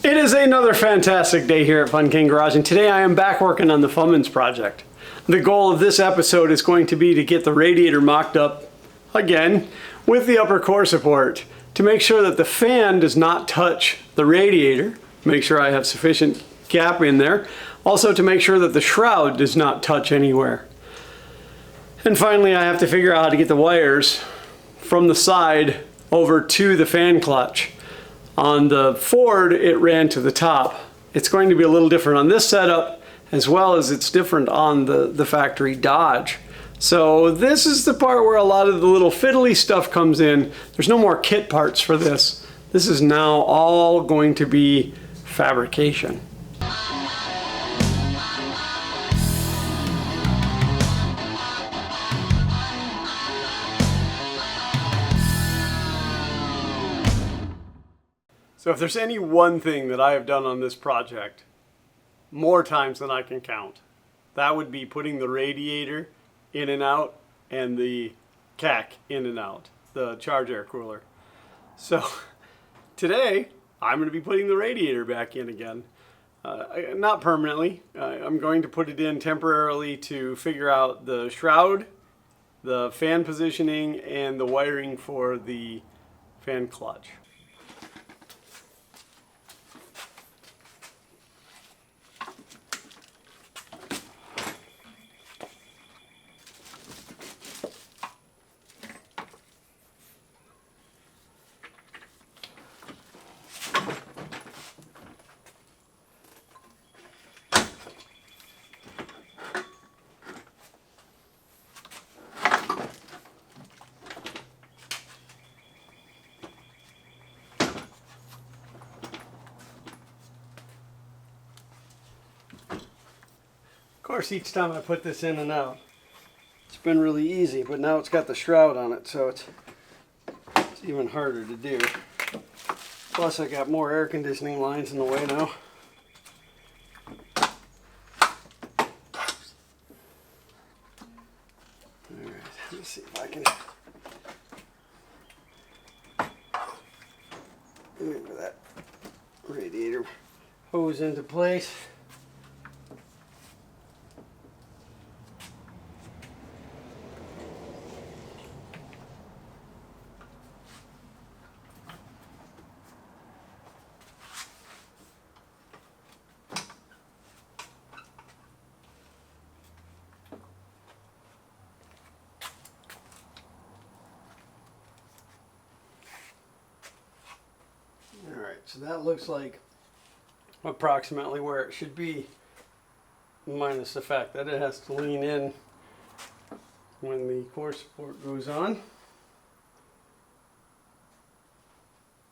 It is another fantastic day here at Fun King Garage, and today I am back working on the Fummins Project. The goal of this episode is going to be to get the radiator mocked up again with the upper core support to make sure that the fan does not touch the radiator, make sure I have sufficient gap in there, also to make sure that the shroud does not touch anywhere. And finally, I have to figure out how to get the wires from the side over to the fan clutch. On the Ford, it ran to the top. It's going to be a little different on this setup, as well as it's different on the factory Dodge. So this is the part where a lot of the little fiddly stuff comes in. There's no more kit parts for this. This is now all going to be fabrication. So if there's any one thing that I have done on this project more times than I can count, that would be putting the radiator in and out and the CAC in and out, the charge air cooler. So today I'm going to be putting the radiator back in again. Not permanently. I'm going to put it in temporarily to figure out the shroud, the fan positioning, and the wiring for the fan clutch. Of course, each time I put this in and out, it's been really easy, but now it's got the shroud on it, so it's even harder to do. Plus, I got more air conditioning lines in the way now. Alright, let's see if I can move that radiator hose into place. So that looks like approximately where it should be, minus the fact that it has to lean in when the core support goes on.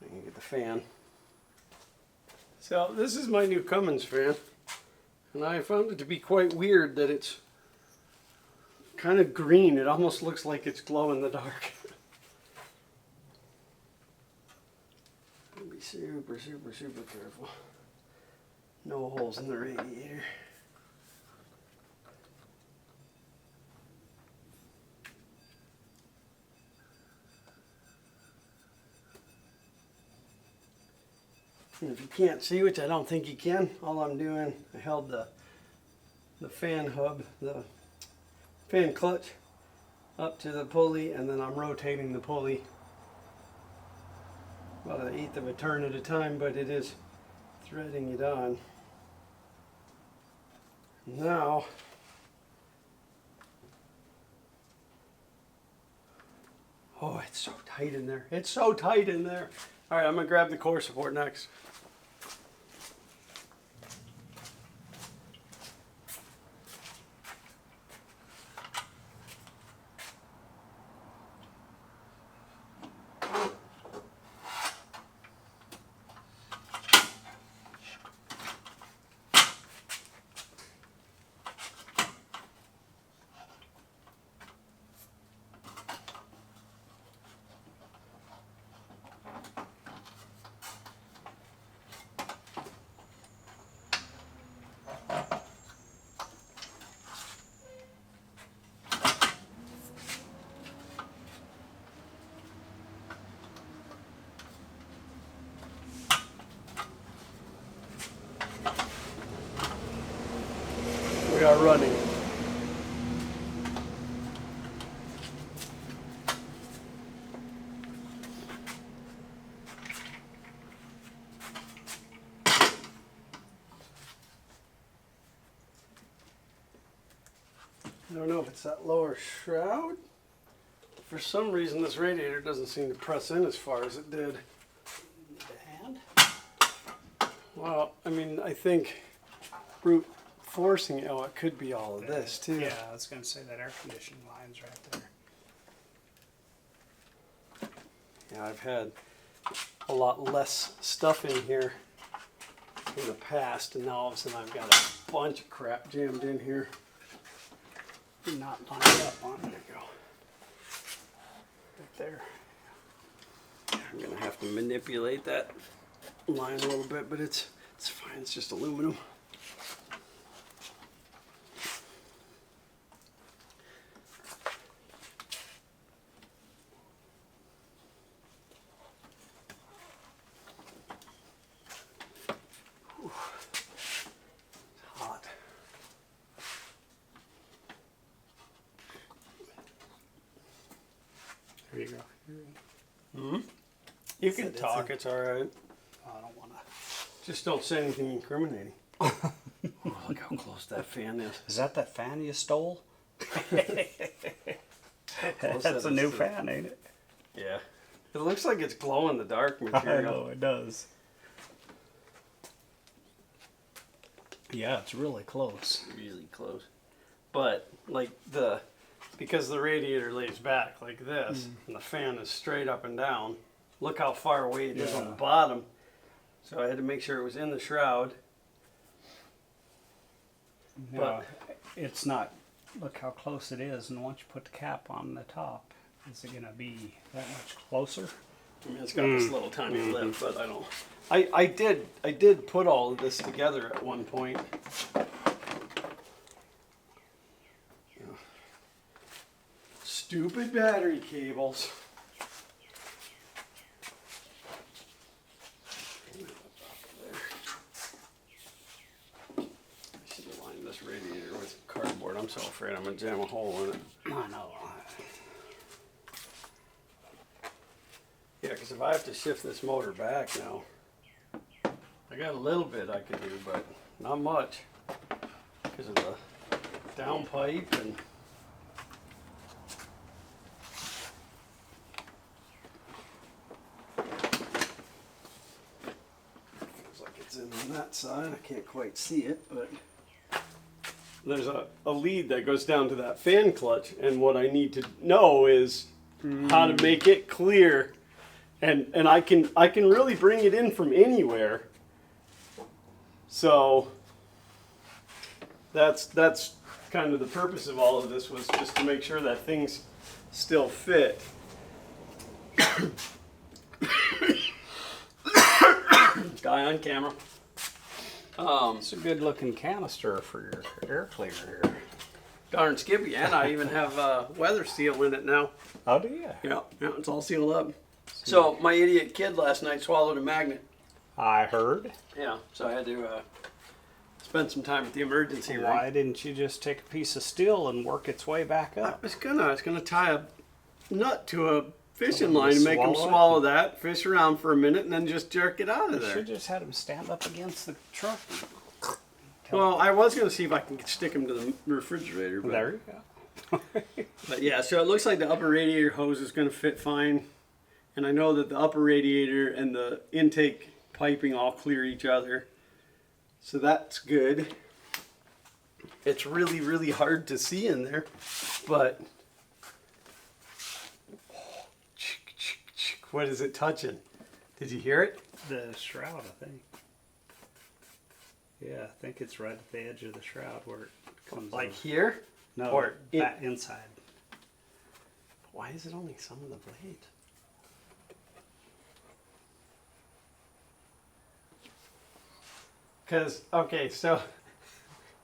I can get the fan. So this is my new Cummins fan, and I found it to be quite weird that it's kind of green. It almost looks like it's glow in the dark. Be super, super, super careful. No holes in the radiator. And if you can't see, which I don't think you can, all I'm doing, I held the fan hub, the fan clutch up to the pulley, and then I'm rotating the pulley about 1/8 of a turn at a time, but it is threading it on. Now, oh, it's so tight in there. It's so tight in there. All right, I'm gonna grab the core support next. We are running. I don't know if it's that lower shroud. For some reason, this radiator doesn't seem to press in as far as it did. The hand? Well, I mean, I think brute forcing it, oh, it could be all of this too. Yeah, I was going to say that air conditioning line's right there. Yeah, I've had a lot less stuff in here in the past, and now all of a sudden I've got a bunch of crap jammed in here. Not lined up on. There you go. Right there. I'm gonna have to manipulate that line a little bit, but it's fine. It's just aluminum. Whew. It's hot. There you go. Mm-hmm. You can talk. It's all right. I don't want to. Just don't say anything incriminating. Oh, look how close that fan is. Is that fan you stole? Close That's a new to- fan, ain't it? Yeah. It looks like it's glow in the dark I material. know, it does. Yeah, it's really close. Really close. But like because the radiator lays back like this and the fan is straight up and down, look how far away it is on the bottom. So I had to make sure it was in the shroud. But it's not, look how close it is, and once you put the cap on the top, is it going to be that much closer? I mean, it's got this little tiny lip, but I don't. I did put all of this together at one point. Stupid battery cables. I should have lined this radiator with cardboard. I'm so afraid I'm gonna jam a hole in it. I know. Yeah, because if I have to shift this motor back now, I got a little bit I can do, but not much because of the downpipe and. Feels like it's in on that side. I can't quite see it, but there's a lead that goes down to that fan clutch, and what I need to know is how to make it clear. And I can really bring it in from anywhere. So that's kind of the purpose of all of this, was just to make sure that things still fit. Guy on camera. It's a good looking canister for your air cleaner here. Darn skippy, and I even have weather seal in it now. Oh, do you? Yeah, it's all sealed up. So my idiot kid last night swallowed a magnet. I heard. Yeah, so I had to spend some time at the emergency room. Why didn't you just take a piece of steel and work its way back I up? was gonna tie a nut to a fishing Oh, line and make him swallow it? swallow that, fish around for a minute, and then just jerk it out of You there. should just had him stand up against the truck. Well, I was gonna see if I can stick him to the refrigerator. But, There you go. but yeah, so it looks like the upper radiator hose is gonna fit fine, and I know that the upper radiator and the intake piping all clear each other, so that's good. It's really, really hard to see in there, but what is it touching? Did you hear it? The shroud, I think. Yeah, I think it's right at the edge of the shroud where it comes Like over. here? No, or that inside. Why is it only some of the blades? Because, okay, so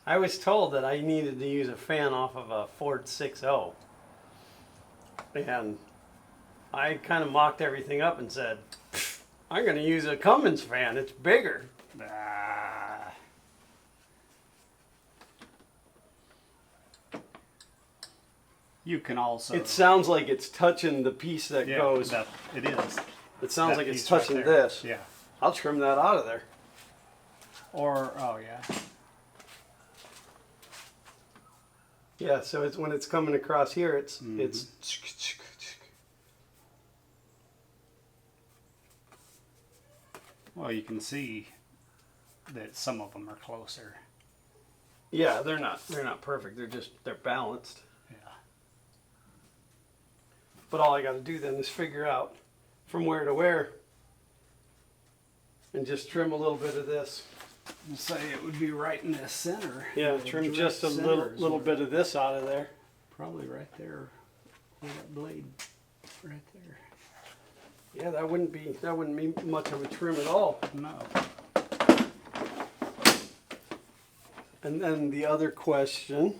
I was told that I needed to use a fan off of a Ford 6.0. And I kind of mocked everything up and said, I'm going to use a Cummins fan. It's bigger. Ah. You can also. It sounds like it's touching the piece that yeah, goes. it is. It sounds That like it's piece right touching there. this. Yeah. I'll trim that out of there. Or oh yeah. Yeah, so it's when it's coming across here, it's Well, you can see that some of them are closer. yeah, they're not perfect. They're balanced. Yeah. But all I got to do then is figure out from where to where, and just trim a little bit of this. And say it would be right in the center. Yeah, The trim direct just a center is little where- bit of this out of there. Probably right there, where that blade, right there. Yeah, that wouldn't be much of a trim at all. No. And then the other question,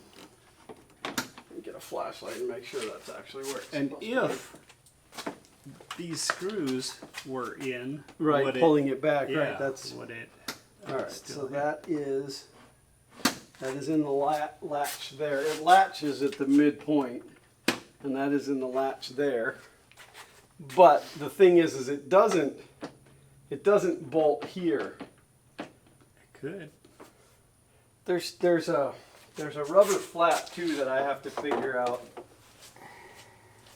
let me get a flashlight and make sure that's actually where it's And supposed to be. if these screws were in, Right, would pulling it back, yeah, right, that's, would it? all right, still so hit? that is in the latch there. It latches at the midpoint, and that is in the latch there. But the thing is it doesn't bolt here. It could. There's a rubber flap too that I have to figure out.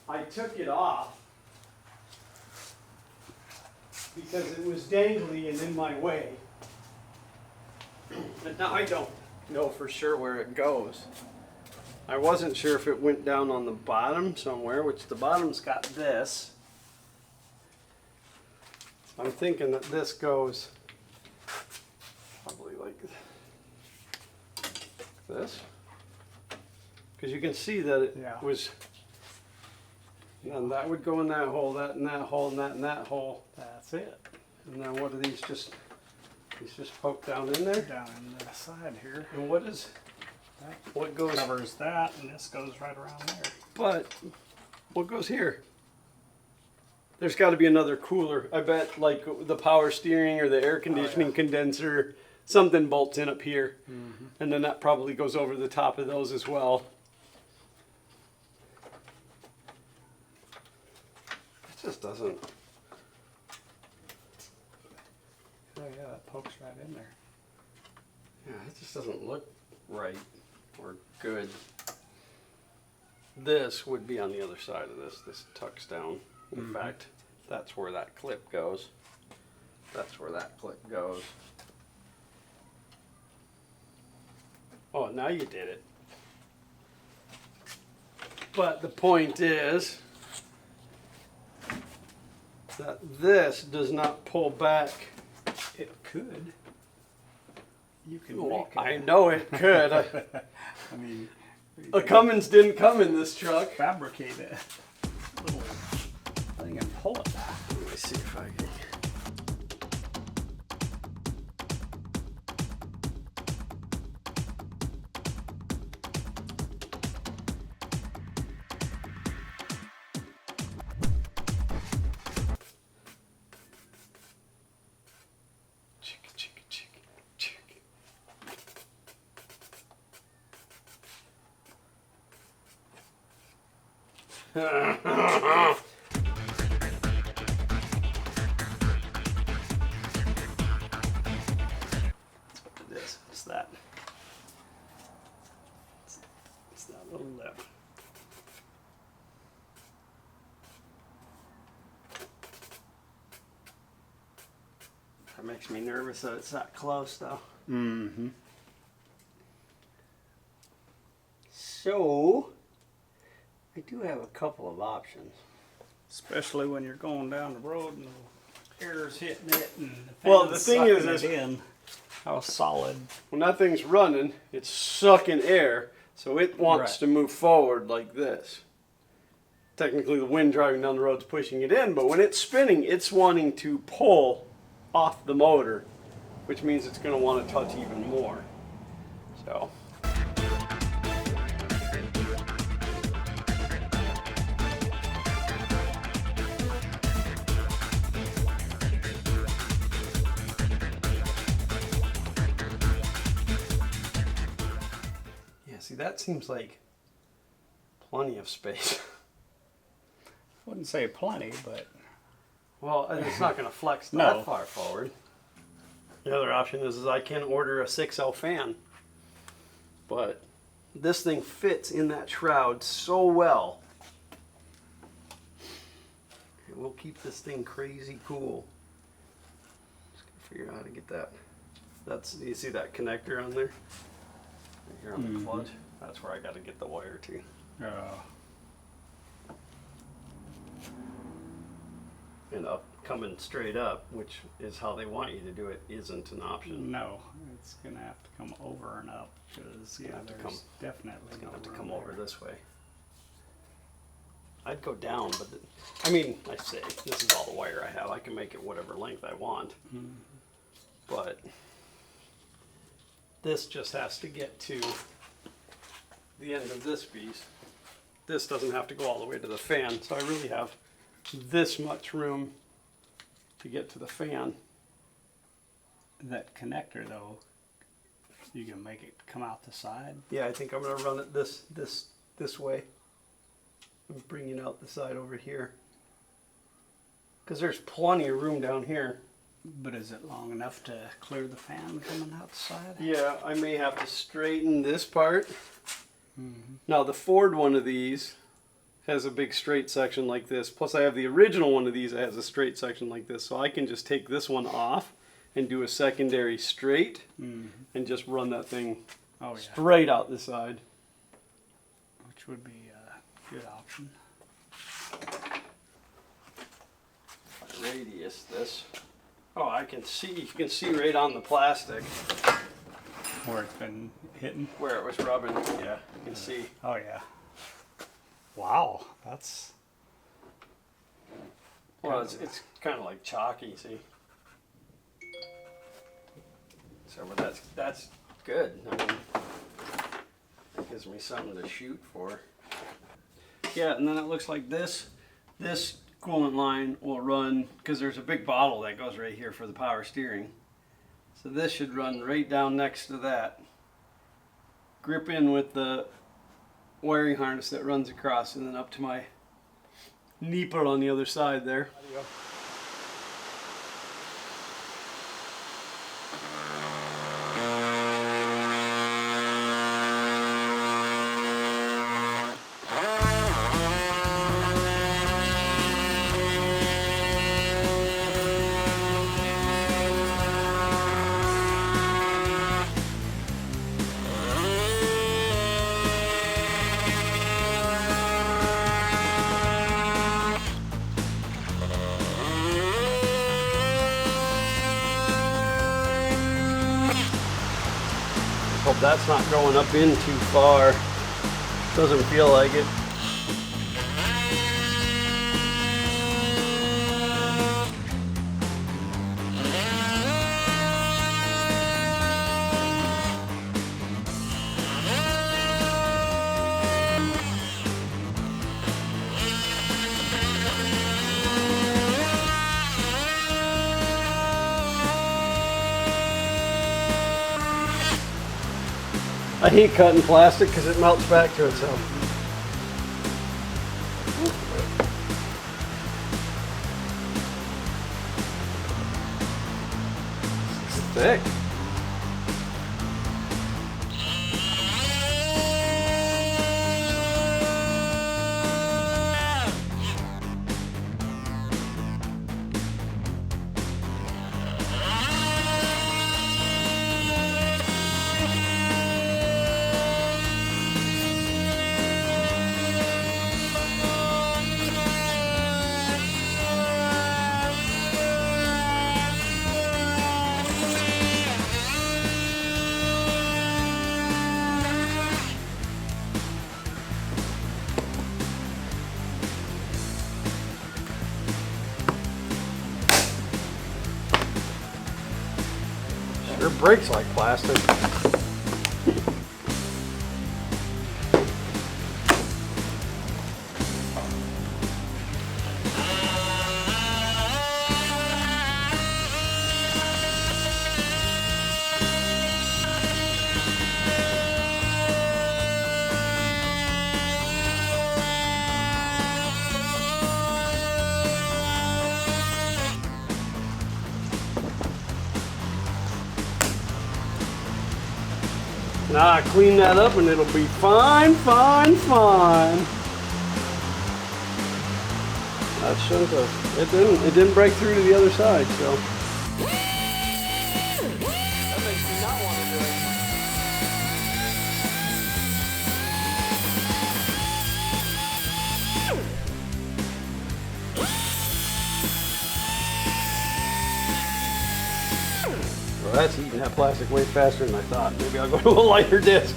I took it off because it was dangly and in my way. And now I don't know for sure where it goes. I wasn't sure if it went down on the bottom somewhere, which the bottom's got this. I'm thinking that this goes probably like this. Because you can see that it Yeah. was, and that would go in that hole, that in that hole, and that in that hole. That's it. And then what are these just poke down in there? Down in the side here. And what goes, Covers that, and this goes right around there. but what goes here? There's got to be another cooler. I bet like the power steering or the air conditioning condenser, something bolts in up here. And then that probably goes over the top of those as well. It just doesn't. Oh yeah, that pokes right in there. Yeah, it just doesn't look right or good. This would be on the other side of this. This tucks down. In fact, that's where that clip goes. That's where that clip goes. Oh, now you did it. But the point is that this does not pull back. It could. You can Well, make I it. know it could. I mean, A Cummins didn't come in this truck. fabricate a little thing and pull it. Let me see if I can. Chick, chick, chick, chick. This, it's that. It's that little lip. That makes me nervous that it's that close though. Mm-hmm. So, I do have a couple of options. Especially when you're going down the road and the air's hitting it and the Well, the fan's thing is sucking it in. How solid. When that thing's running, it's sucking air, so it wants Right. to move forward like this. Technically, the wind driving down the road's pushing it in, but when it's spinning, it's wanting to pull off the motor, which means it's going to want to touch even more. So. Yeah, see, that seems like plenty of space. Wouldn't say plenty, but Well, it's not going to flex No. that far forward. The other option is I can order a 6L fan. But this thing fits in that shroud so well. It will keep this thing crazy cool. Just gotta figure out how to get that. You see that connector on there? Right here on the clutch? That's where I got to get the wire to. And up, coming straight up, which is how they want you to do it, isn't an option. no, it's gonna have to come over and up because gonna have to there's come- definitely It's gonna no have to room come over there. this way. I'd go down, but I mean, I say this is all the wire I have. I can make it whatever length I want, but this just has to get to the end of this piece. This doesn't have to go all the way to the fan, so I really have this much room to get to the fan. That connector though, you can make it come out the side. Yeah, I think I'm gonna run it this way. I'm bringing out the side over here because there's plenty of room down here. But is it long enough to clear the fan coming out the side? Yeah, I may have to straighten this part. Now the Ford one of these has a big straight section like this. Plus I have the original one of these that has a straight section like this. So I can just take this one off and do a secondary straight and just run that thing Oh yeah, straight out the side. which would be a good option. Radius this. Oh, I can see, you can see right on the plastic Where it's been hitting. where it was rubbing. Yeah, you can see. Oh yeah. Wow, that's Well, it's kind of like chalky, see? So, but that's good. I mean, that gives me something to shoot for. Yeah, and then it looks like this coolant line will run, because there's a big bottle that goes right here for the power steering. So this should run right down next to that. Grip in with the wiring harness that runs across, and then up to my nipple on the other side there. Hope that's not going up in too far. Doesn't feel like it. I hate cutting plastic because it melts back to itself. It's thick. Sure breaks like plastic. Now clean that up and it'll be fine, fine, fine. That shows us. It didn't break through to the other side, so. That makes me not want to do it. Well, that's eating that plastic way faster than I thought. Maybe I'll go to a lighter disc.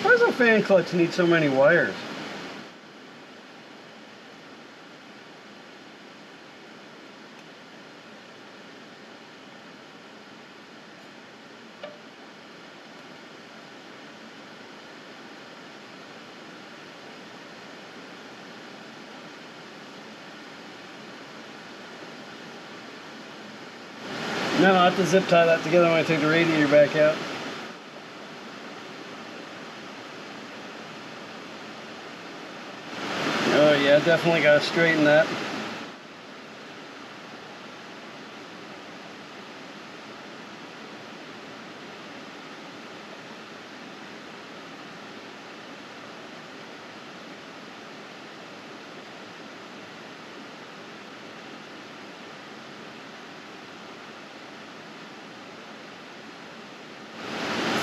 Why does a fan clutch need so many wires? No, I'll have to zip tie that together when I take the radiator back out. Oh yeah, definitely got to straighten that.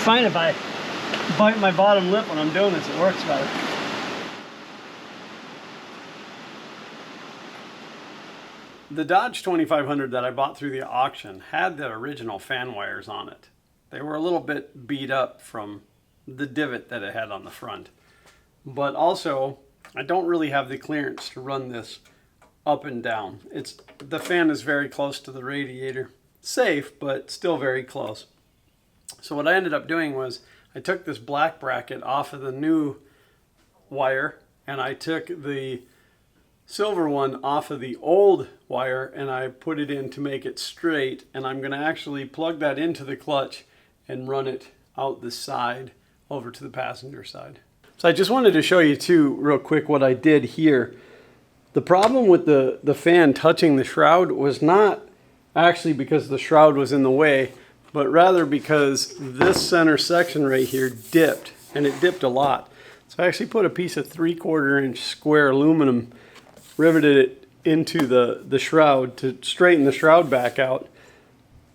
Fine if I bite my bottom lip when I'm doing this, it works better. The Dodge 2500 that I bought through the auction had the original fan wires on it. They were a little bit beat up from the divot that it had on the front. But also, I don't really have the clearance to run this up and down. The fan is very close to the radiator. Safe, but still very close. So what I ended up doing was I took this black bracket off of the new wire and I took the silver one off of the old wire and I put it in to make it straight, and I'm going to actually plug that into the clutch and run it out the side over to the passenger side. So I just wanted to show you too real quick what I did here. The problem with the fan touching the shroud was not actually because the shroud was in the way, but rather because this center section right here dipped, and it dipped a lot. So I actually put a piece of 3/4 inch square aluminum, riveted it into the shroud to straighten the shroud back out.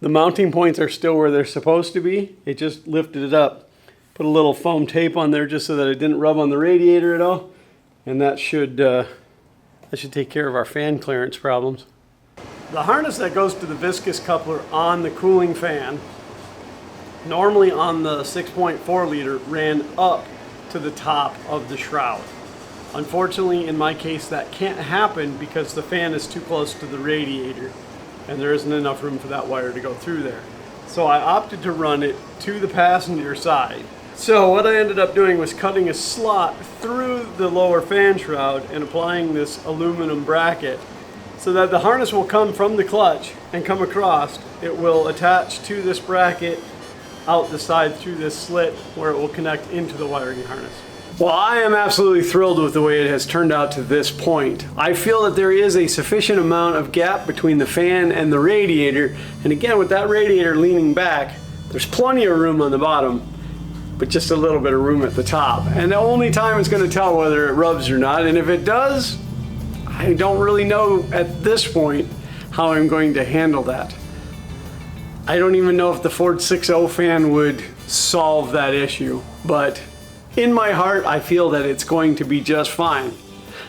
The mounting points are still where they're supposed to be. It just lifted it up. Put a little foam tape on there just so that it didn't rub on the radiator at all. And that should take care of our fan clearance problems. The harness that goes to the viscous coupler on the cooling fan, normally on the 6.4 liter, ran up to the top of the shroud. Unfortunately, in my case, that can't happen because the fan is too close to the radiator and there isn't enough room for that wire to go through there. So I opted to run it to the passenger side. So what I ended up doing was cutting a slot through the lower fan shroud and applying this aluminum bracket so that the harness will come from the clutch and come across. It will attach to this bracket out the side through this slit where it will connect into the wiring harness. Well, I am absolutely thrilled with the way it has turned out to this point. I feel that there is a sufficient amount of gap between the fan and the radiator, and again, with that radiator leaning back, There's plenty of room on the bottom, but just a little bit of room at the top. And the only time it's going to tell whether it rubs or not, and if it does, I don't really know at this point how I'm going to handle that. I don't even know if the Ford 6.0 fan would solve that issue, but in my heart, I feel that it's going to be just fine.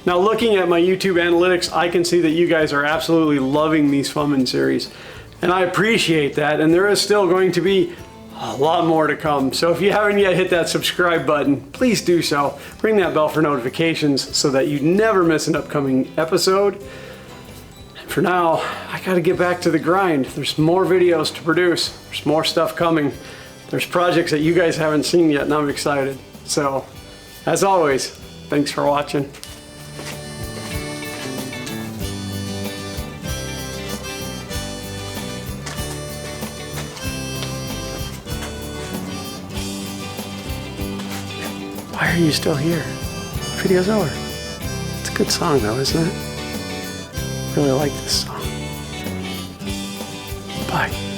Now, looking at my YouTube analytics, I can see that you guys are absolutely loving these Fummins series, and I appreciate that, and there is still going to be a lot more to come. So if you haven't yet hit that subscribe button, please do so. Ring that bell for notifications so that you never miss an upcoming episode. For now, I gotta get back to the grind. There's more videos to produce. There's more stuff coming. There's projects that you guys haven't seen yet, and I'm excited. So, as always, thanks for watching. Why are you still here? Video's over. It's a good song though, isn't it? Really like this song. Bye.